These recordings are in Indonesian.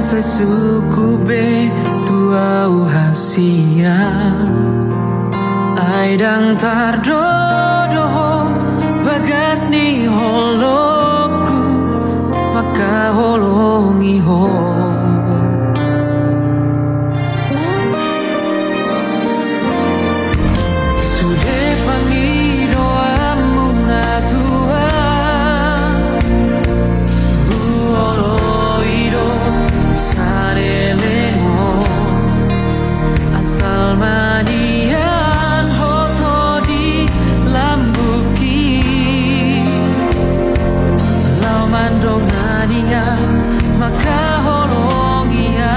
Sesukube tuau hasia aidang tardodo bagas ni holoku maka holongi ho sude pangi doamu na tua buoloido sarelemo asal manian hoto di lambuki lau mandong nania maka holongia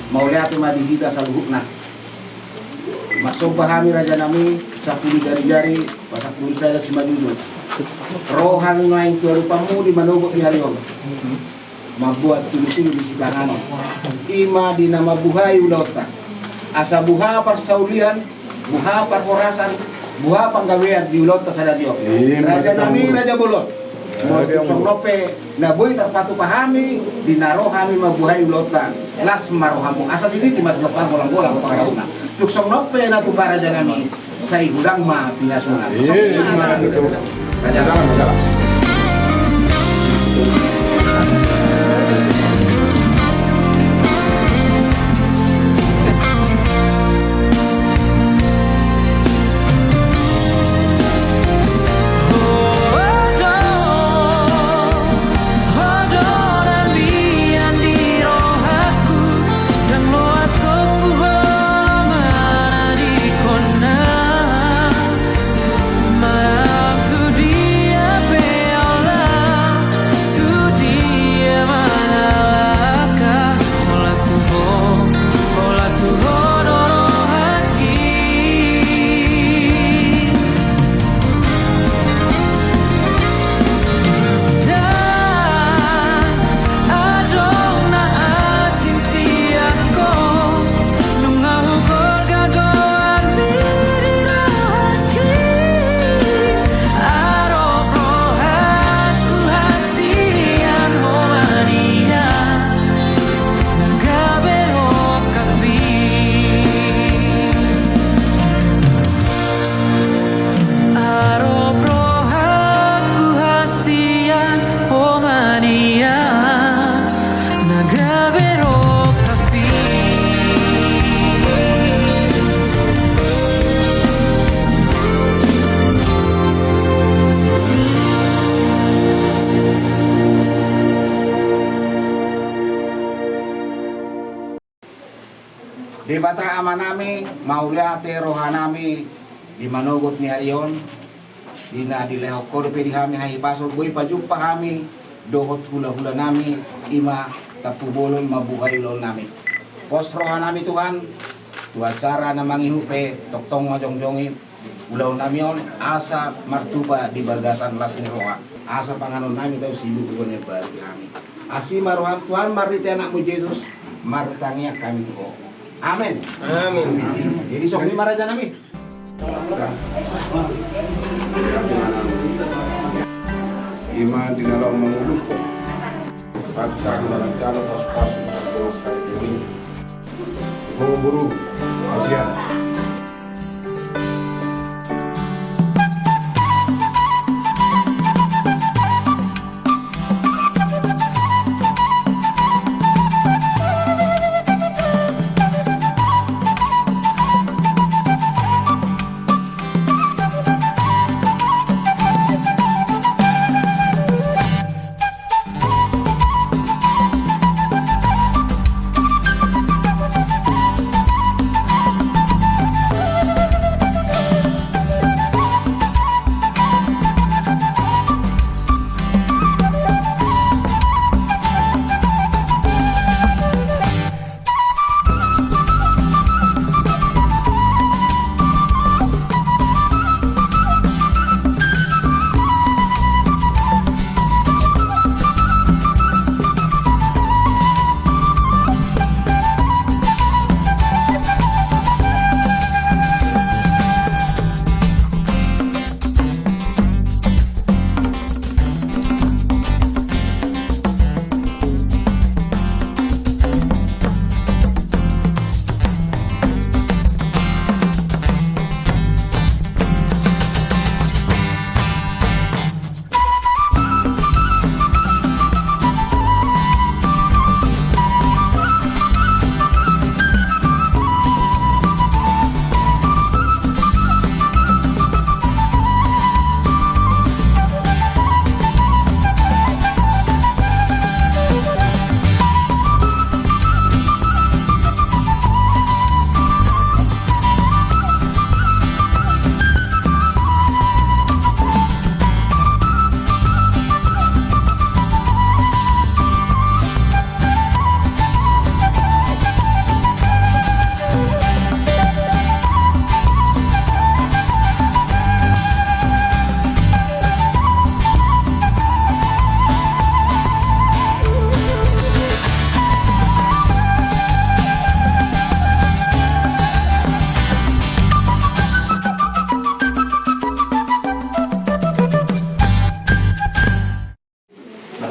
Mauliati di kita saluhukna masuk pahami raja nami sapuli jari-jari pasak puli saya si majudu rohan main kerupamu di manobok di haliong mabuat tulisin di sikangan ima di nama buhay ulota asa buha par saulian buha par horasan buha panggawean di ulota sadadio raja nami raja bolot Tusong nope na boy terpatu pahami dinarohami mabuhay ulotan las marohamu asa titi mas gapang bolang-bolang pangarauna tusong nope na tu para janami sa igudang ma pinasuna Marang tu dia Di bata amanami, mauliate rohanami, di manogot ni Harion, di na dilehok korpe di kami hai pasok, boy pajumpa kami, dohot hula-hula nami, ima tapubolo ima buhay ulon nami. Pos rohanami Tuhan, tu acara na mangihupe, toktong majong-jongin, ulaw nami on, asa martuba di bagasan las ni roha. Asa panganon nami tayo silu ko ni baru kami. Asi maruhan Tuhan, marite anakmu Yesus, marutangnya kami tuh. Amin. Amin. Jadi sok ni maraja nami. Ima di dalam mengurus baca dalam cara pas-pas dosa ini. Guru Asia.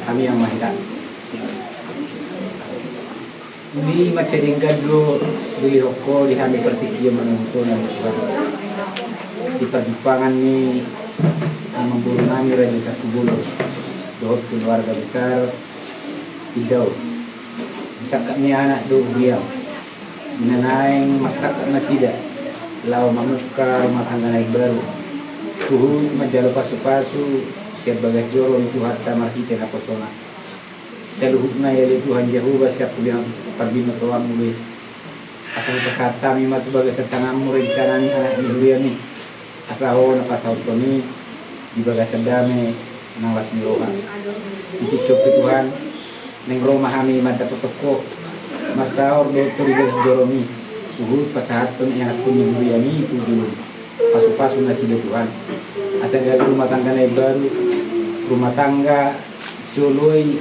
Kami yang mahita. Di macaringgan dulu beli rokok di kami pertikia menonton yang Tuhan. Di perjupangan ni memburu kami Raja Takubulu. Dohot keluarga besar Tidau. Disakat ni anak dua diam. Menanaing masakat nasida. Lau mamuka rumah tangga naik baru. Suhu majalo pasu-pasu. Siap bagai joron Tuhan sama kita na kosona. Seluhukna ya Tuhan Jehovah siap kuliah parbino tuang muli. Asal kesata mi matu bagai setengahmu rencana ni anak ni huya ni. Asaho na pasauto ni di bagai sedame nawas ni roha. Dicicok Tuhan neng Roma kami mada petoko. Masaor do turiga joromi. Suhut pasahaton yang aku ni huya ni itu dulu. Pasu-pasu nasi Tuhan. Asal dari rumah tangga naik baru, rumah tangga sului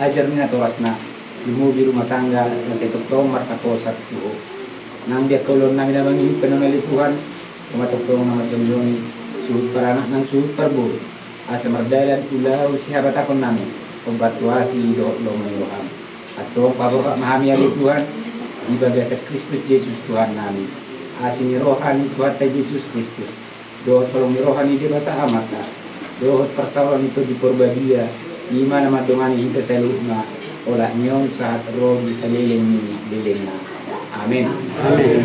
ajar mina torasna di rumah tangga nasi tokong marka tosat tuh. Nang dia kalau nang dia bangi penomeli Tuhan, rumah tokong nama jonjoni suhut paranak nang suhut perbu. Asal merdalan ulah siapa takon nami pembatuasi do mengiroham. Atau pabok mahami ali Tuhan di bagasa Kristus Yesus Tuhan nami. Asini rohani Tuhan Yesus Kristus. Dohot tolong rohani di bata amata. Dohot persauran itu di Purbadia. Di mana madongani kita selutna. Olah nyon saat roh bisa leleng ini lelengna. Amin. Amin.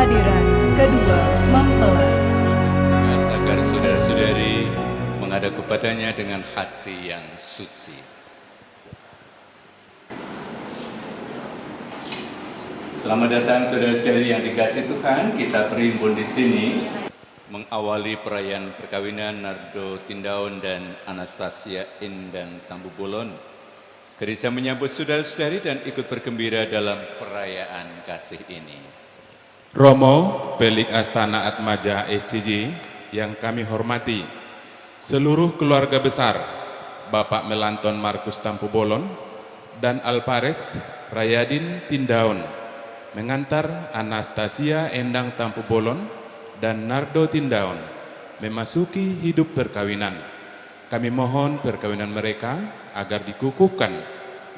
kehadiran kedua mempelai. Agar saudara-saudari menghadap kepadanya dengan hati yang suci. Selamat datang saudara-saudari yang dikasihi Tuhan. Kita berhimpun di sini mengawali perayaan perkawinan Nardo Tindaun dan Anastasia Endang Tampu Bolon. Gereja menyambut saudara-saudari dan ikut bergembira dalam perayaan kasih ini. Romo Pelik Astana Atmaja SCJ yang kami hormati, seluruh keluarga besar Bapak Melanton Markus Tampu Bolon dan Alpares Rayadin Tindaun mengantar Anastasia Endang Tampu Bolon dan Nardo Tindaun memasuki hidup perkawinan. Kami mohon perkawinan mereka agar dikukuhkan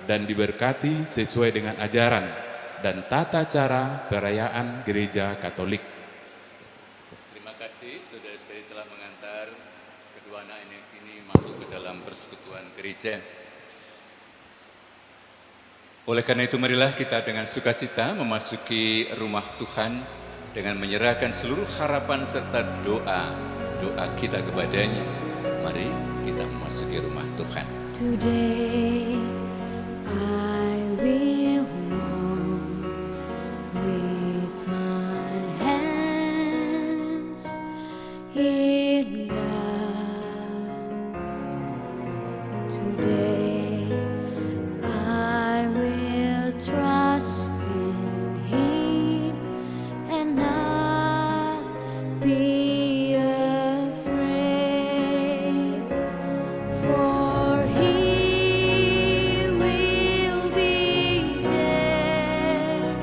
dan diberkati sesuai dengan ajaran dan tata cara perayaan Gereja Katolik. Terima kasih saudara-saudari telah mengantar kedua anak ini masuk ke dalam persekutuan gereja. Oleh karena itu marilah kita dengan sukacita memasuki rumah Tuhan dengan menyerahkan seluruh harapan serta doa kita kepadanya. Mari kita memasuki rumah Tuhan. Today I will walk with my hands in God. Today I will trust in Him and not be afraid, for He will be there,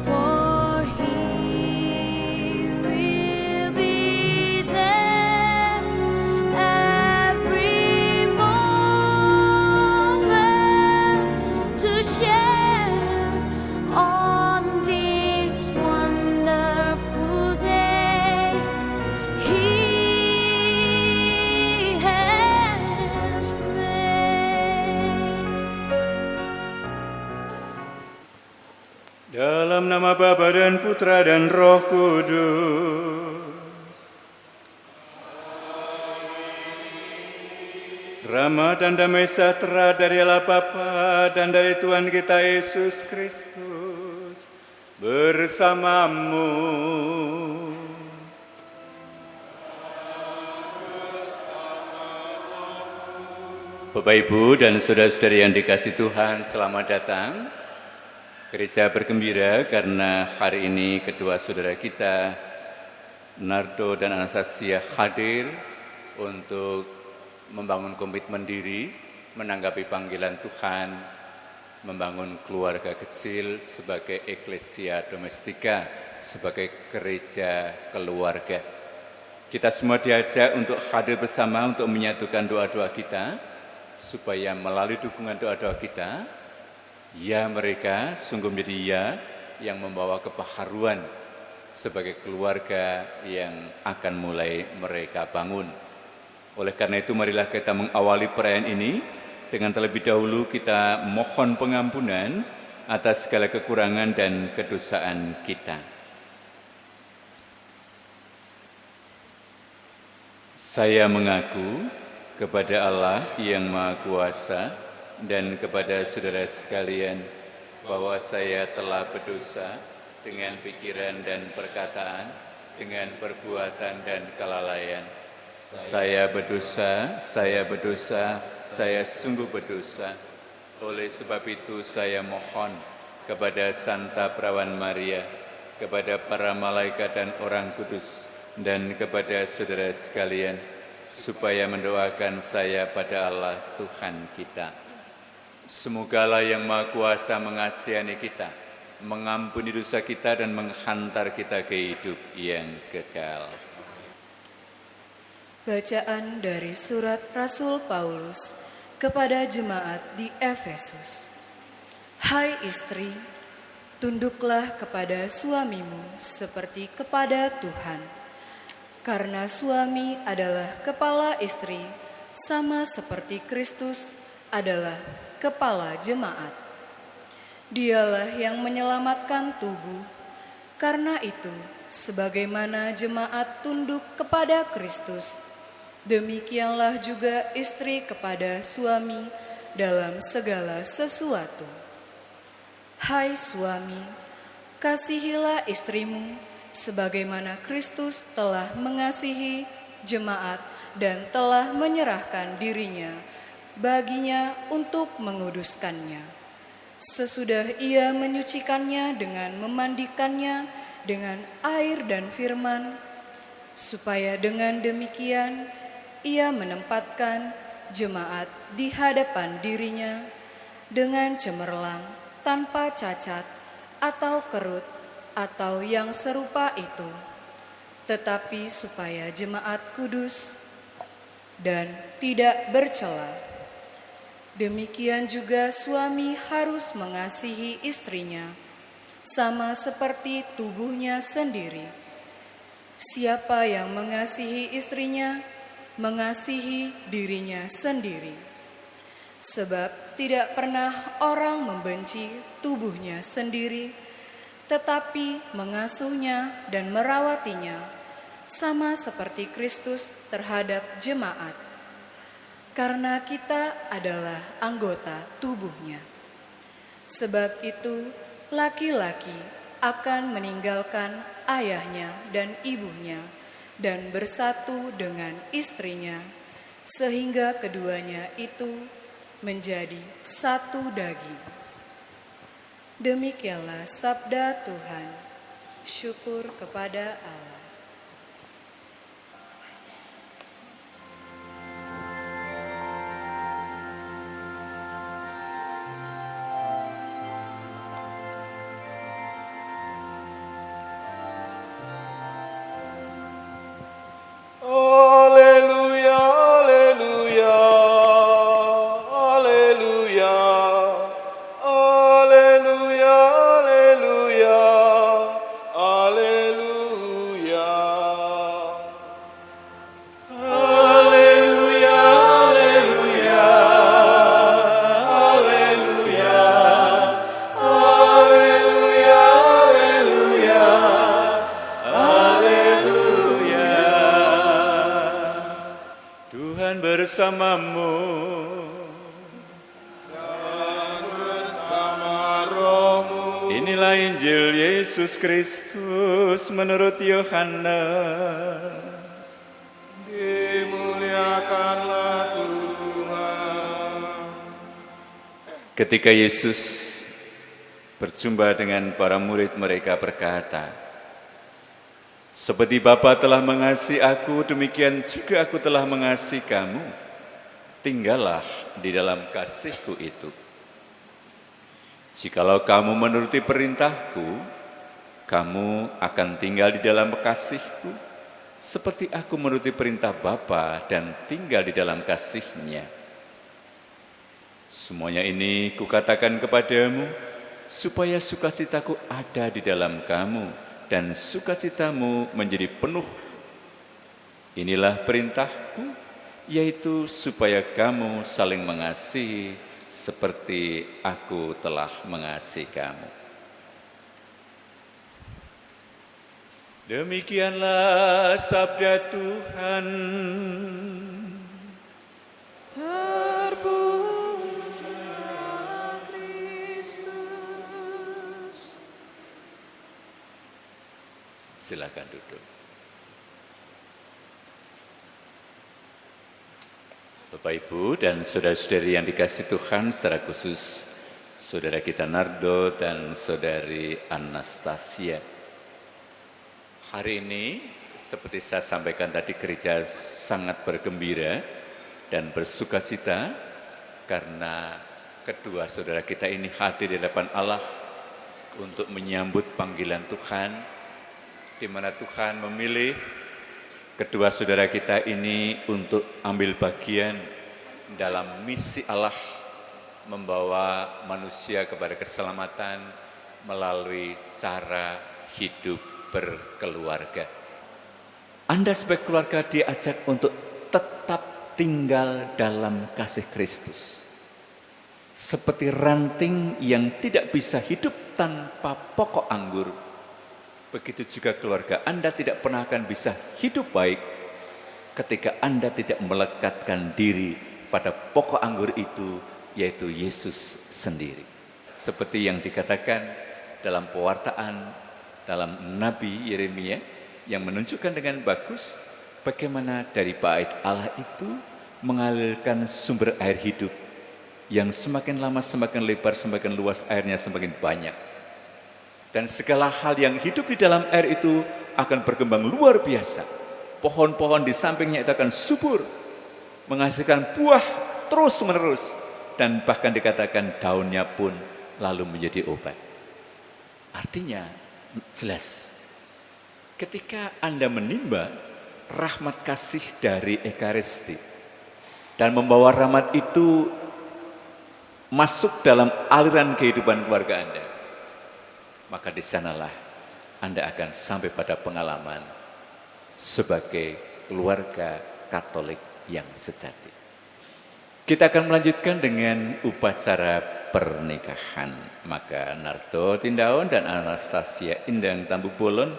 for He will be there every moment to share on this wonderful day He has made. Dalam nama Bapa dan Putra dan Roh Kudus. Rahmat dan damai sejahtera dari Allah Bapa dan dari Tuhan kita Yesus Kristus bersamamu. Bapak Ibu dan saudara-saudari yang dikasihi Tuhan, selamat datang. Gereja bergembira karena hari ini kedua saudara kita, Nardo dan Anastasia, hadir untuk membangun komitmen diri, menanggapi panggilan Tuhan, membangun keluarga kecil sebagai eklesia domestika, sebagai gereja keluarga. Kita semua diajak untuk hadir bersama untuk menyatukan doa-doa kita, supaya melalui dukungan doa-doa kita, ya mereka sungguh menjadi ya yang membawa kebaharuan sebagai keluarga yang akan mulai mereka bangun. Oleh karena itu marilah kita mengawali perayaan ini dengan terlebih dahulu kita mohon pengampunan atas segala kekurangan dan kedosaan kita. Saya mengaku kepada Allah yang Maha Kuasa dan kepada saudara sekalian bahwa saya telah berdosa dengan pikiran dan perkataan, dengan perbuatan dan kelalaian. Saya berdosa, saya sungguh berdosa. Oleh sebab itu saya mohon kepada Santa Perawan Maria, kepada para malaikat dan orang kudus, dan kepada saudara sekalian, supaya mendoakan saya pada Allah Tuhan kita. Semogalah yang Maha Kuasa mengasihani kita, mengampuni dosa kita dan menghantar kita ke hidup yang kekal. Bacaan dari surat Rasul Paulus kepada jemaat di Efesus. Hai istri, tunduklah kepada suamimu seperti kepada Tuhan. Karena suami adalah kepala istri, sama seperti Kristus adalah kepala jemaat. Dialah yang menyelamatkan tubuh, Karena itu, sebagaimana jemaat tunduk kepada Kristus, demikianlah juga istri kepada suami dalam segala sesuatu. Hai suami, kasihilah istrimu sebagaimana Kristus telah mengasihi jemaat dan telah menyerahkan dirinya baginya untuk menguduskannya. Sesudah ia menyucikannya dengan memandikannya dengan air dan firman, supaya dengan demikian ia menempatkan jemaat di hadapan dirinya dengan cemerlang, tanpa cacat atau kerut atau yang serupa itu, tetapi supaya jemaat kudus dan tidak bercela. Demikian juga suami harus mengasihi istrinya, sama seperti tubuhnya sendiri. Siapa yang mengasihi istrinya, mengasihi dirinya sendiri. Sebab tidak pernah orang membenci tubuhnya sendiri, tetapi mengasuhnya dan merawatinya, sama seperti Kristus terhadap jemaat. Karena kita adalah anggota tubuhnya. Sebab itu, laki-laki akan meninggalkan ayahnya dan ibunya dan bersatu dengan istrinya, sehingga keduanya itu menjadi satu daging. Demikianlah sabda Tuhan. Syukur kepada Allah. Alleluia, alleluia, alleluia, alleluia, alleluia, alleluia. Alleluia, alleluia, alleluia, alleluia, alleluia, alleluia. Tuhan bersamamu. Inilah Injil Yesus Kristus menurut Yohanes. Dimuliakanlah Tuhan. Ketika Yesus berjumpa dengan para murid, mereka berkata, "Seperti Bapa telah mengasihi aku, demikian juga aku telah mengasihi kamu. Tinggallah di dalam kasih-Ku itu. Jikalau kamu menuruti perintah-Ku, kamu akan tinggal di dalam kasih-Ku, seperti aku menuruti perintah Bapa dan tinggal di dalam kasih-Nya. Semuanya ini Kukatakan kepadamu, supaya sukacitaku ada di dalam kamu, dan sukacitamu menjadi penuh. Inilah perintahku, yaitu supaya kamu saling mengasihi seperti aku telah mengasihi kamu." Demikianlah sabda Tuhan. Terpujilah Kristus. Silakan duduk. Bapak, Ibu, dan saudara-saudari yang dikasihi Tuhan, secara khusus saudara kita Nardo dan saudari Anastasia. Hari ini, seperti saya sampaikan tadi, gereja sangat bergembira dan bersukacita karena kedua saudara kita ini hadir di hadapan Allah untuk menyambut panggilan Tuhan, di mana Tuhan memilih kedua saudara kita ini untuk ambil bagian dalam misi Allah membawa manusia kepada keselamatan melalui cara hidup berkeluarga. Anda sebagai keluarga diajak untuk tetap tinggal dalam kasih Kristus. Seperti ranting yang tidak bisa hidup tanpa pokok anggur, begitu juga keluarga Anda tidak pernah akan bisa hidup baik ketika Anda tidak melekatkan diri pada pokok anggur itu, yaitu Yesus sendiri. Seperti yang dikatakan dalam pewartaan dalam Nabi Yeremia yang menunjukkan dengan bagus bagaimana dari bait Allah itu mengalirkan sumber air hidup yang semakin lama semakin lebar, semakin luas airnya semakin banyak. Dan segala hal yang hidup di dalam air itu akan berkembang luar biasa. Pohon-pohon di sampingnya itu akan subur, menghasilkan buah terus menerus. Dan bahkan dikatakan daunnya pun lalu menjadi obat. Artinya jelas, ketika Anda menimba rahmat kasih dari Ekaristi dan membawa rahmat itu masuk dalam aliran kehidupan keluarga Anda, maka di sanalah Anda akan sampai pada pengalaman sebagai keluarga Katolik yang sejati. Kita akan melanjutkan dengan upacara pernikahan. Maka Nardo Tindaon dan Anastasia Indang Tambu Bolon,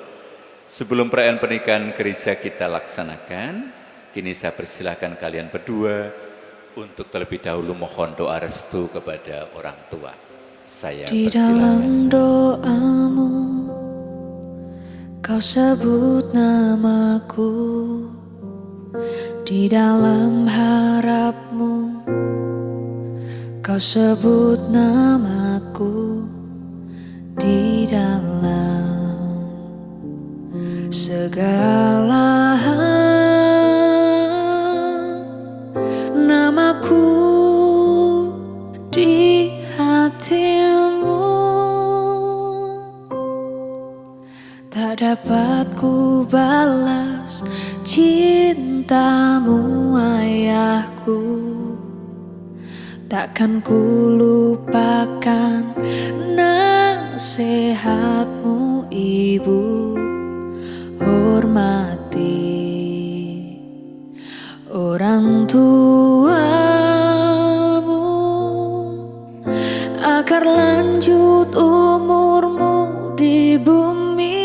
sebelum perayaan pernikahan gereja kita laksanakan, kini saya persilahkan kalian berdua untuk terlebih dahulu mohon doa restu kepada orang tua. Saya Di persilahkan. dalam doamu kau sebut namaku, di dalam harapmu kau sebut namaku, di dalam segala hal namaku di hatimu. Tak dapat ku balas cintamu ayahku, takkan ku lupakan nasihatmu ibu. Hormati orang tuamu agar lanjut umurmu di bumi.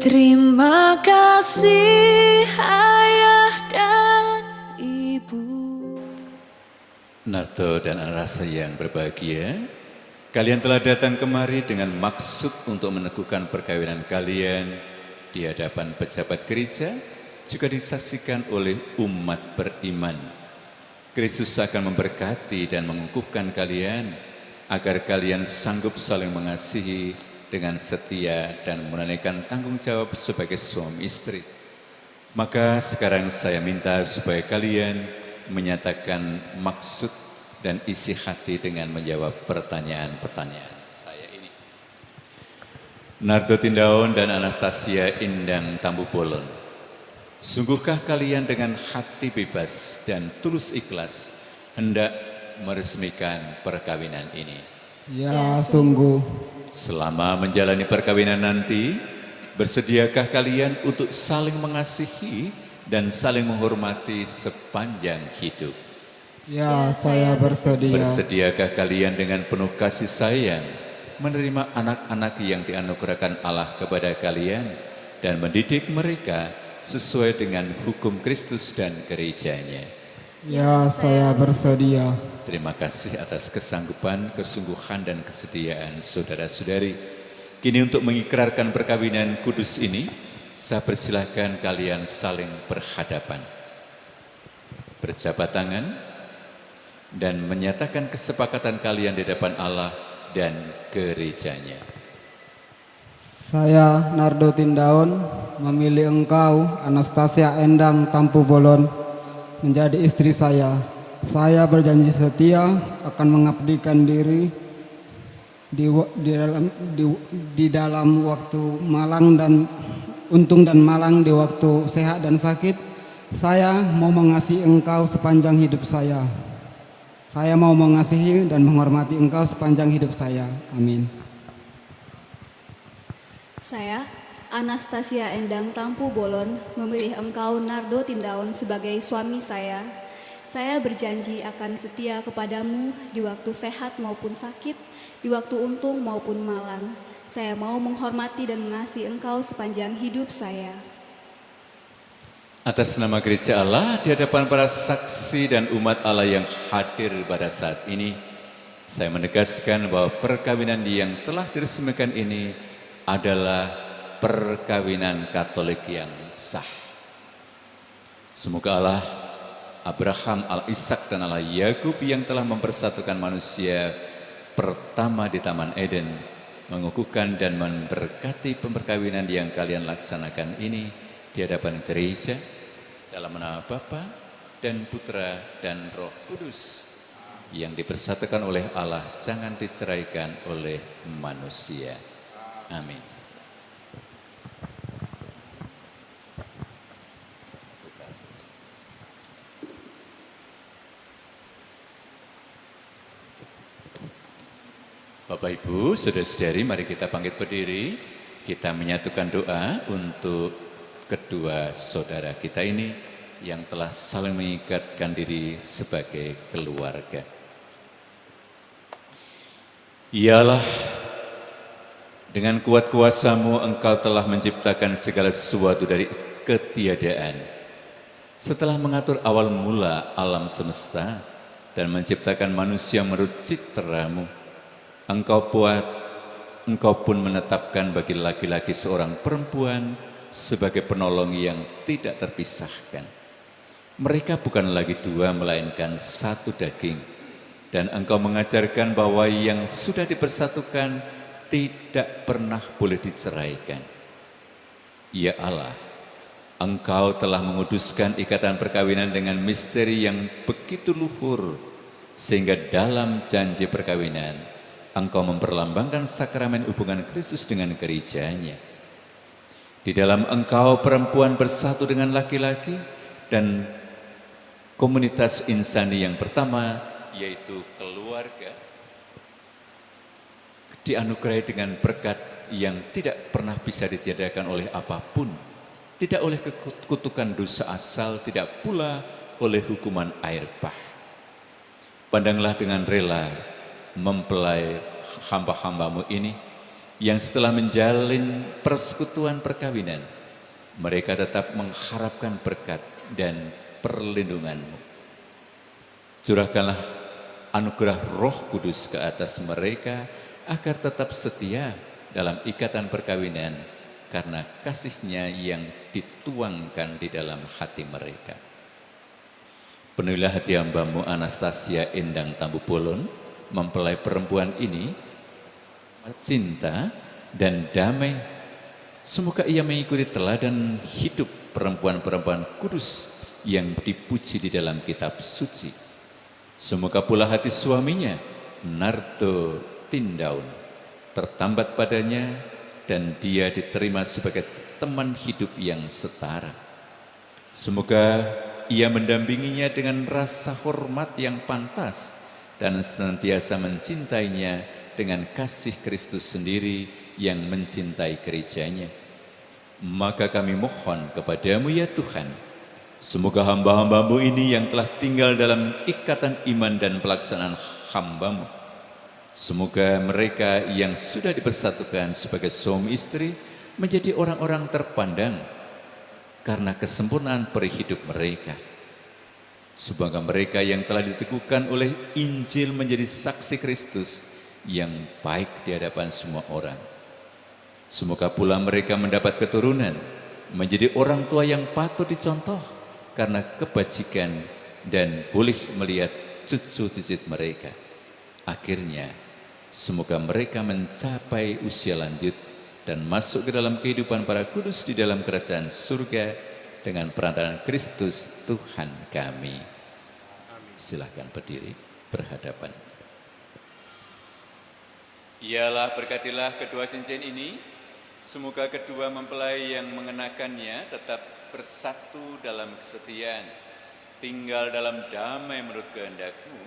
Terima kasih ayah dan ibu. Nardo dan Anrasa yang berbahagia, kalian telah datang kemari dengan maksud untuk meneguhkan perkawinan kalian di hadapan pejabat gereja, juga disaksikan oleh umat beriman. Kristus akan memberkati dan mengukuhkan kalian agar kalian sanggup saling mengasihi dengan setia dan menunaikan tanggung jawab sebagai suami istri. Maka sekarang saya minta supaya kalian menyatakan maksud dan isi hati dengan menjawab pertanyaan-pertanyaan saya ini. Nardo Tindaon dan Anastasia Indang Tambu Bolon, sungguhkah kalian dengan hati bebas dan tulus ikhlas hendak meresmikan perkawinan ini? Ya, sungguh. Selama menjalani perkawinan nanti, bersediakah kalian untuk saling mengasihi dan saling menghormati sepanjang hidup? Ya, saya bersedia. Bersediakah kalian dengan penuh kasih sayang menerima anak-anak yang dianugerahkan Allah kepada kalian dan mendidik mereka sesuai dengan hukum Kristus dan gerejanya? Ya, saya bersedia. Terima kasih atas kesanggupan, kesungguhan, dan kesediaan saudara-saudari. Kini untuk mengikrarkan perkawinan kudus ini, saya persilahkan kalian saling berhadapan, berjabat tangan, dan menyatakan kesepakatan kalian di depan Allah dan gerejanya. Saya Nardo Tindaon memilih engkau Anastasia Endang Tampu Bolon menjadi istri saya. Saya berjanji setia akan mengabdikan diri di dalam waktu malang dan untung dan malang, di waktu sehat dan sakit. Saya mau mengasihi engkau sepanjang hidup saya. Saya mau mengasihi dan menghormati engkau sepanjang hidup saya. Amin. Saya, Anastasia Endang Tampu Bolon, memilih engkau Nardo Tindaon sebagai suami saya. Saya berjanji akan setia kepadamu di waktu sehat maupun sakit, di waktu untung maupun malang. Saya mau menghormati dan mengasihi Engkau sepanjang hidup saya. Atas nama Gereja Allah, di hadapan para saksi dan umat Allah yang hadir pada saat ini, saya menegaskan bahwa perkawinan yang telah diresmikan ini adalah perkawinan Katolik yang sah. Semoga Allah, Abraham, Al-Ishak, dan Allah Yakub yang telah mempersatukan manusia pertama di Taman Eden, mengukuhkan dan memberkati perkawinan yang kalian laksanakan ini di hadapan gereja dalam nama Bapa dan Putra dan Roh Kudus yang dipersatukan oleh Allah, jangan diceraikan oleh manusia. Amin. Bapak Ibu, saudara-saudari, mari kita bangkit berdiri. Kita menyatukan doa untuk kedua saudara kita ini yang telah saling mengikatkan diri sebagai keluarga. Ialah dengan kuat kuasa-Mu Engkau telah menciptakan segala sesuatu dari ketiadaan. Setelah mengatur awal mula alam semesta dan menciptakan manusia menurut citra-Mu, Engkau pun menetapkan bagi laki-laki seorang perempuan sebagai penolong yang tidak terpisahkan. Mereka bukan lagi dua, melainkan satu daging. Dan Engkau mengajarkan bahwa yang sudah dipersatukan tidak pernah boleh diceraikan. Ya Allah, Engkau telah menguduskan ikatan perkawinan dengan misteri yang begitu luhur, sehingga dalam janji perkawinan Engkau memperlambangkan sakramen hubungan Kristus dengan gerejanya. Di dalam Engkau perempuan bersatu dengan laki-laki dan komunitas insani yang pertama, yaitu keluarga, dianugerahi dengan berkat yang tidak pernah bisa ditiadakan oleh apapun, tidak oleh kutukan dosa asal, tidak pula oleh hukuman air bah. Pandanglah dengan rela mempelai hamba-hambamu ini yang setelah menjalin persekutuan perkawinan, mereka tetap mengharapkan berkat dan perlindungan-Mu. Curahkanlah anugerah Roh Kudus ke atas mereka agar tetap setia dalam ikatan perkawinan karena kasih-Nya yang dituangkan di dalam hati mereka. Penuhilah hati hamba-Mu Anastasia Endang Tampu Bolon, mempelai perempuan ini cinta dan damai. Semoga ia mengikuti teladan hidup perempuan-perempuan kudus yang dipuji di dalam kitab suci. Semoga pula hati suaminya Nardo Tindaun tertambat padanya dan dia diterima sebagai teman hidup yang setara. Semoga ia mendampinginya dengan rasa hormat yang pantas dan senantiasa mencintainya dengan kasih Kristus sendiri yang mencintai gerejanya. Maka kami mohon kepadamu ya Tuhan, semoga hamba-hamba-Mu ini yang telah tinggal dalam ikatan iman dan pelaksanaan hamba-Mu, semoga mereka yang sudah dipersatukan sebagai suami istri menjadi orang-orang terpandang karena kesempurnaan perihidup mereka. Semoga mereka yang telah diteguhkan oleh Injil menjadi saksi Kristus yang baik di hadapan semua orang. Semoga pula mereka mendapat keturunan, menjadi orang tua yang patut dicontoh karena kebajikan dan boleh melihat cucu cicit mereka. Akhirnya, semoga mereka mencapai usia lanjut dan masuk ke dalam kehidupan para kudus di dalam kerajaan surga dengan perantaraan Kristus Tuhan kami. Silahkan berdiri berhadapan. Ialah berkatilah kedua cincin ini, semoga kedua mempelai yang mengenakannya tetap bersatu dalam kesetiaan, tinggal dalam damai menurut kehendak-Mu,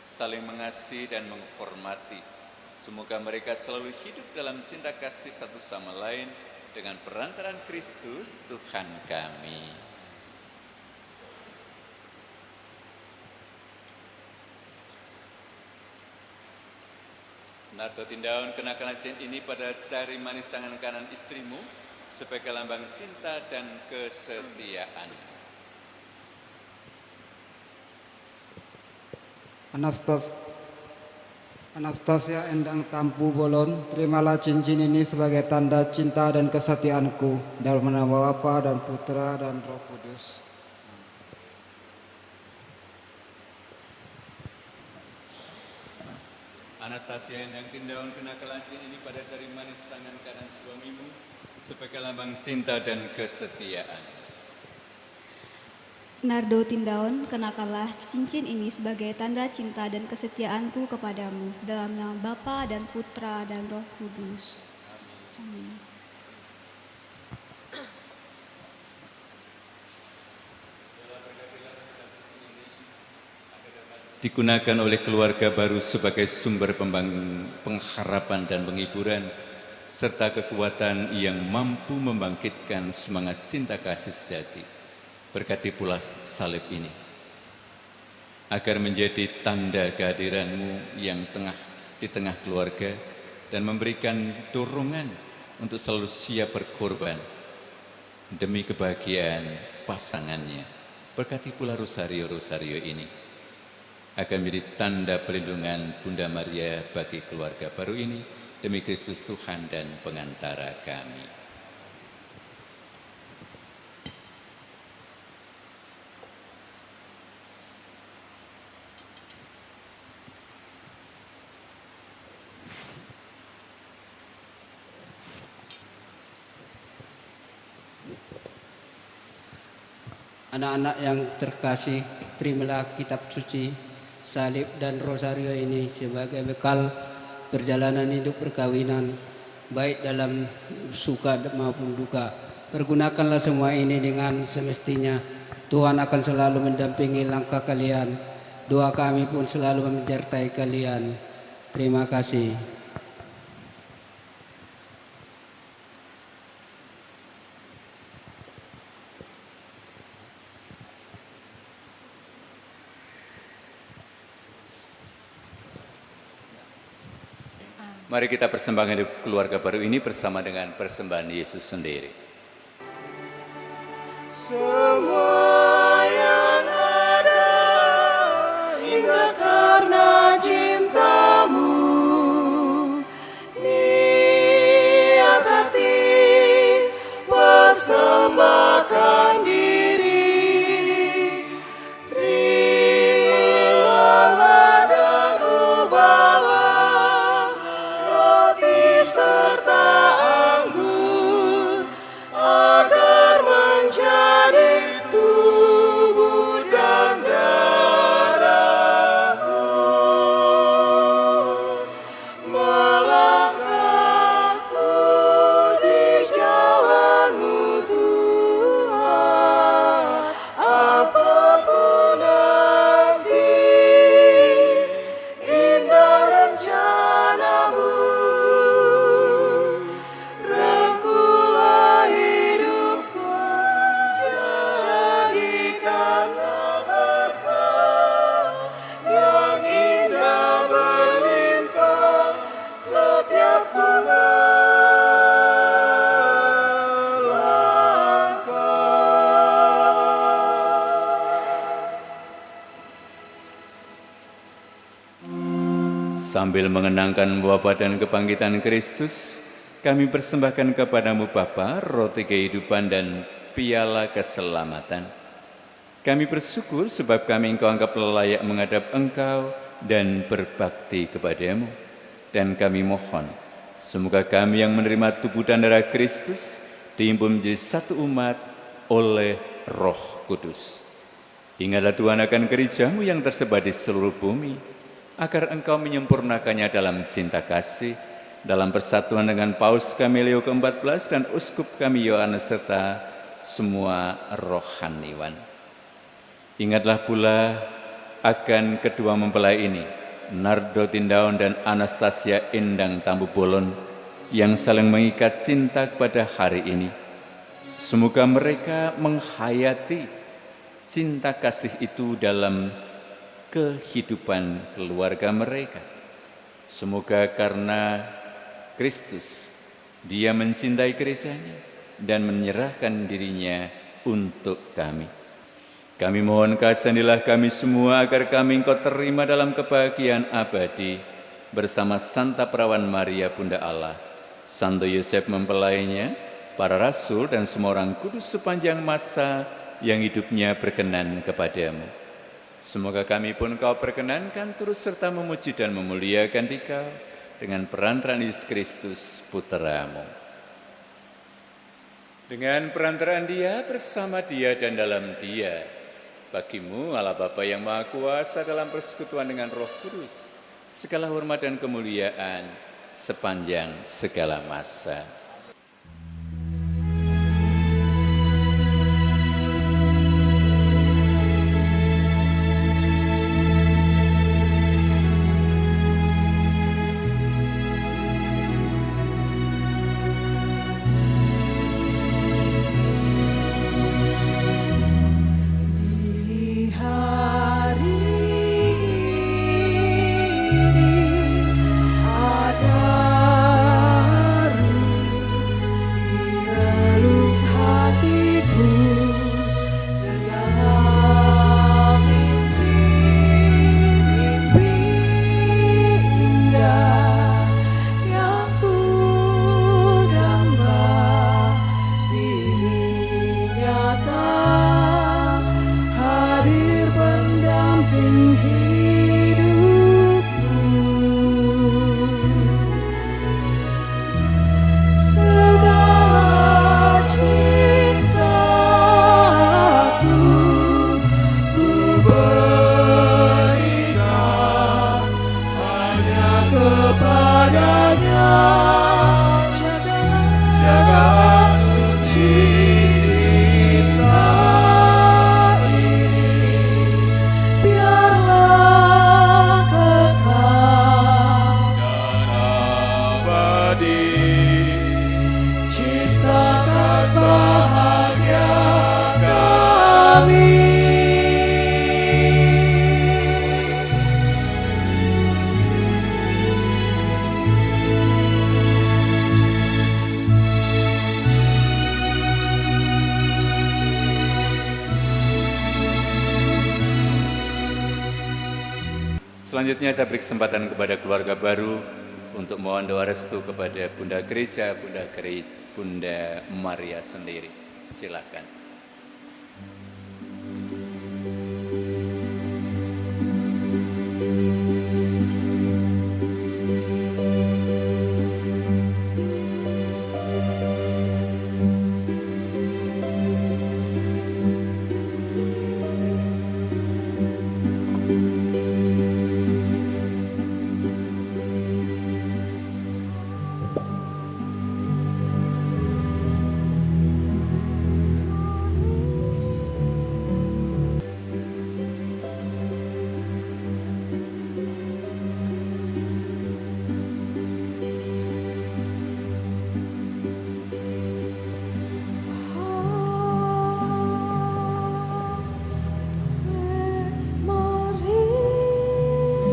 saling mengasihi dan menghormati. Semoga mereka selalu hidup dalam cinta kasih satu sama lain dengan perantaraan Kristus Tuhan kami. Nardo tindaun kenakan cincin ini pada jari manis tangan kanan istrimu sebagai lambang cinta dan kesetiaan. Anastasia Endang Tampu Bolon, terimalah cincin ini sebagai tanda cinta dan kesetiaanku dalam nama Bapa dan Putra dan Roh Kudus. Anastasia Endang tindaun kenakan cincin ini pada jari manis tangan kanan suamimu sebagai lambang cinta dan kesetiaan. Nardo tindaun, kenakanlah cincin ini sebagai tanda cinta dan kesetiaanku kepadamu dalam nama Bapa dan Putra dan Roh Kudus. Amin. Digunakan oleh keluarga baru sebagai sumber pengharapan dan penghiburan, serta kekuatan yang mampu membangkitkan semangat cinta kasih sejati. Berkati pula salib ini, agar menjadi tanda kehadiranmu yang di tengah keluarga dan memberikan dorongan untuk selalu siap berkorban demi kebahagiaan pasangannya. Berkati pula rosario-rosario ini, akan menjadi tanda perlindungan Bunda Maria bagi keluarga baru ini, demi Kristus Tuhan dan pengantara kami. Anak-anak yang terkasih, terimalah kitab suci, salib dan rosario ini sebagai bekal perjalanan hidup perkawinan, baik dalam suka maupun duka. Pergunakanlah semua ini dengan semestinya. Tuhan akan selalu mendampingi langkah kalian. Doa kami pun selalu menyertai kalian. Terima kasih. Mari kita persembahkan hidup keluarga baru ini bersama dengan persembahan Yesus sendiri. Semua yang ada hingga karena cintamu, niat hati persembahkan diri. Terimalah dan ubahlah roti serta anggur agar menjadi tubuh dan darahmu. Melangkahku di jalanmu Tuhan, apapun nanti indah rencanamu. Rangkulah hidupku, jadikanlah berkah yang indah berlimpah setiap ku Sambil mengenangkan wafat dan kebangkitan Kristus, kami persembahkan kepadamu Bapa, roti kehidupan dan piala keselamatan. Kami bersyukur sebab kami Engkau anggap layak menghadap Engkau dan berbakti kepadamu. Dan kami mohon, semoga kami yang menerima tubuh dan darah Kristus dihimpun menjadi satu umat oleh Roh Kudus. Ingatlah Tuhan akan gerejamu yang tersebar di seluruh bumi, agar Engkau menyempurnakannya dalam cinta kasih, dalam persatuan dengan Paus kami Leo ke-14 dan Uskup kami Yohanes serta semua rohaniwan. Ingatlah pula akan kedua mempelai ini, Nardo Tindaun dan Anastasia Endang Tampu Bolon, yang saling mengikat cinta pada hari ini. Semoga mereka menghayati cinta kasih itu dalam kehidupan keluarga mereka. Semoga karena Kristus, Dia mencintai gerejanya dan menyerahkan dirinya untuk kami. Kami mohon kasihanilah kami semua agar kami Engkau terima dalam kebahagiaan abadi bersama Santa Perawan Maria Bunda Allah, Santo Yosef mempelainya, para rasul dan semua orang kudus sepanjang masa yang hidupnya berkenan kepadamu. Semoga kami pun Kau perkenankan turut serta memuji dan memuliakan Dikau dengan perantaraan Yesus Kristus Putra-Mu. Dengan perantaraan Dia, bersama Dia dan dalam Dia, bagimu Allah Bapa yang Maha Kuasa dalam persekutuan dengan Roh Kudus, segala hormat dan kemuliaan sepanjang segala masa. Selanjutnya saya beri kesempatan kepada keluarga baru untuk mohon doa restu kepada Bunda Gereja, Bunda Maria sendiri. Silakan.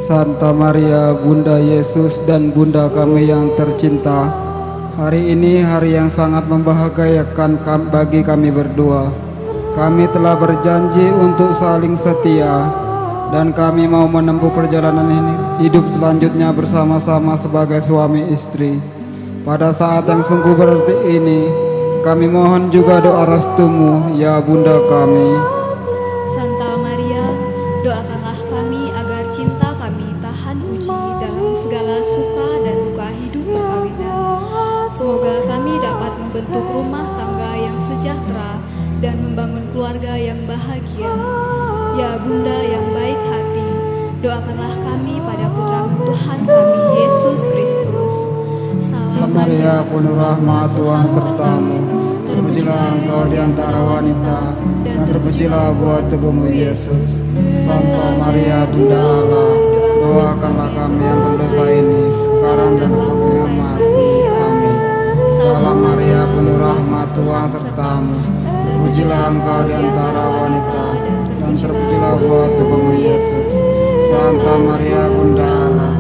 Santa Maria, Bunda Yesus dan Bunda kami yang tercinta, hari ini hari yang sangat membahagiakan bagi kami berdua. Kami telah berjanji untuk saling setia dan kami mau menempuh perjalanan ini hidup selanjutnya bersama-sama sebagai suami istri. Pada saat yang sungguh berarti ini, kami mohon juga doa restumu, ya Bunda kami. Santa Maria, doakanlah kami agar cinta kami tahan uji dalam segala suka dan duka hidup perkawinan. Semoga kami dapat membentuk rumah tangga yang sejahtera dan membangun keluarga yang bahagia. Ya Bunda yang baik hati, doakanlah kami pada putra-Mu Tuhan kami, Yesus Kristus. Salam Maria, penuh rahmat, Tuhan sertamu. Terpujilah engkau di antara wanita, dan terpujilah buah tubuhmu Yesus. Santa Maria, Bunda Allah, doakanlah kami yang berdosa ini, sekarang dan waktu kami mati. Amin. Salam Maria, penuh rahmat, Tuhan sertamu. Terpujilah engkau di antara wanita, dan terpujilah buah tubuhmu Yesus. Santa Maria, Bunda Allah,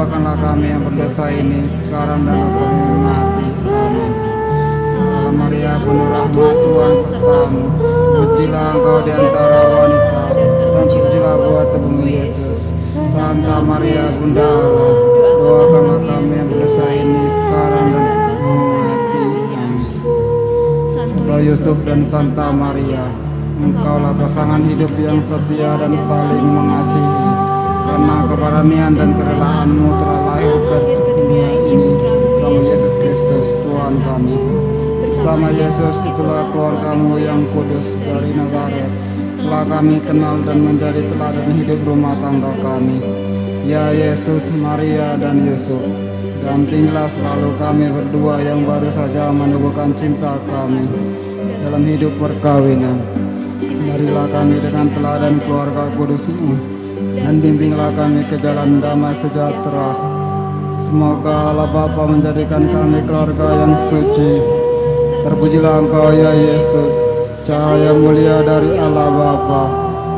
doakanlah kami yang berdosa ini sekarang dan waktu kami mati. Amin. Salam Maria, penuh rahmat, Tuhan sertamu. Pujilah engkau di antara wanita, dan terpujilah buah tubuhmu Yesus. Santa Maria, Bunda Allah, doakanlah kami yang berdosa ini sekarang dan waktu kami mati. Amin. Santo Yusuf dan Santa Maria, engkaulah pasangan hidup yang setia dan saling mengasihi. Karena keberanian dan kerelaanmu telah lahir ke dunia ini kamu Yesus Kristus Tuhan kami. Bersama Yesus itulah keluargamu yang kudus dari Nazaret telah kami kenal dan menjadi teladan hidup rumah tangga kami. Ya Yesus, Maria dan Yusuf, dampingilah selalu kami berdua yang baru saja meneguhkan cinta kami dalam hidup perkawinan. Marilah kami dengan teladan keluarga kudus-Mu dan bimbinglah kami ke jalan damai sejahtera. Semoga Allah Bapa menjadikan kami keluarga yang suci. Terpujilah Engkau ya Yesus, cahaya mulia dari Allah Bapa.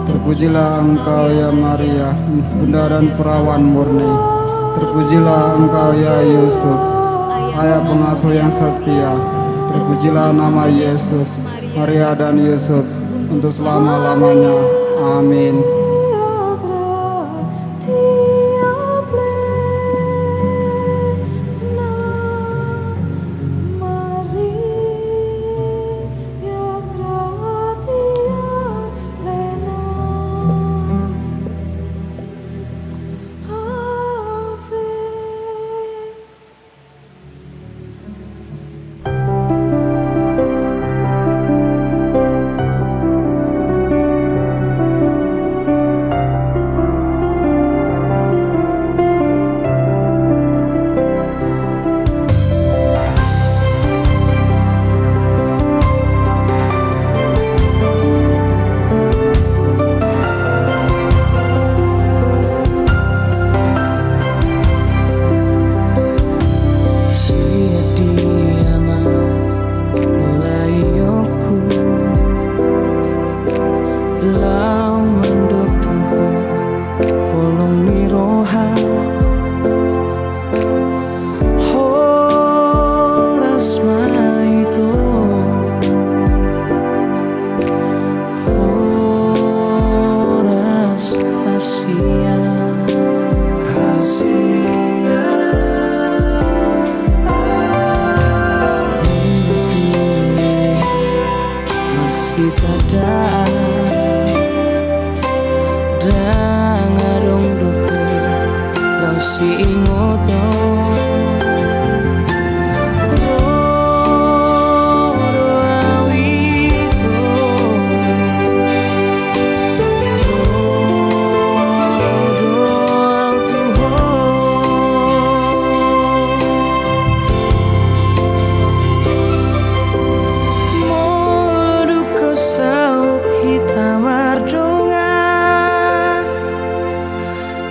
Terpujilah Engkau ya Maria, Bunda dan perawan murni. Terpujilah Engkau ya Yusuf, ayah pengasuh yang setia. Terpujilah nama Yesus, Maria dan Yusuf untuk selama-lamanya. Amin.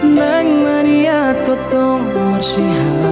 Nang Maria totong marsiha